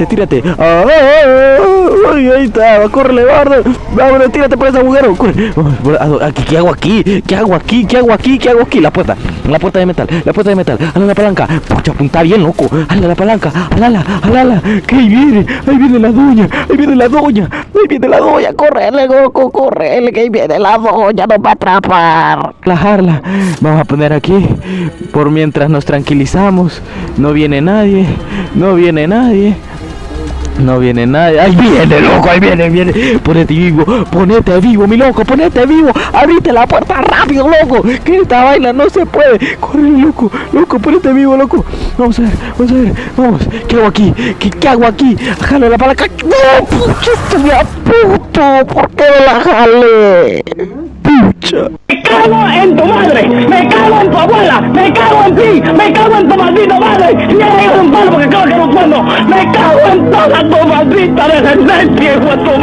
Tírate. Ay, ahí está, córrele, Bardo. Vámonos, tírate por ese agujero. Corre. ¿Qué hago aquí? La puerta de metal. Hala la palanca. Pucha, apunta bien, loco. Hala la palanca. Alala. Que ahí viene la doña. Córrele, loco, córrele, que ahí viene la doña, nos va a atrapar. Relajarla. Vamos a poner aquí. Por mientras nos tranquilizamos. No viene nadie. Ahí viene, loco, ahí viene. Ponete vivo, mi loco, Abrite la puerta rápido, loco. Que esta vaina no se puede. Corre, loco, ponete vivo, loco. Vamos a ver. ¿Qué hago aquí? Jalo la palanca. No, pucha, estoy a puto. ¿Por qué me la jalé? Pucha. Me cago en tu madre, me cago en tu abuela, me cago en ti, me cago en tu maldita madre. Y eres un palo porque creo que no puedo. Me cago en toda tu maldita descendencia, hijo de tu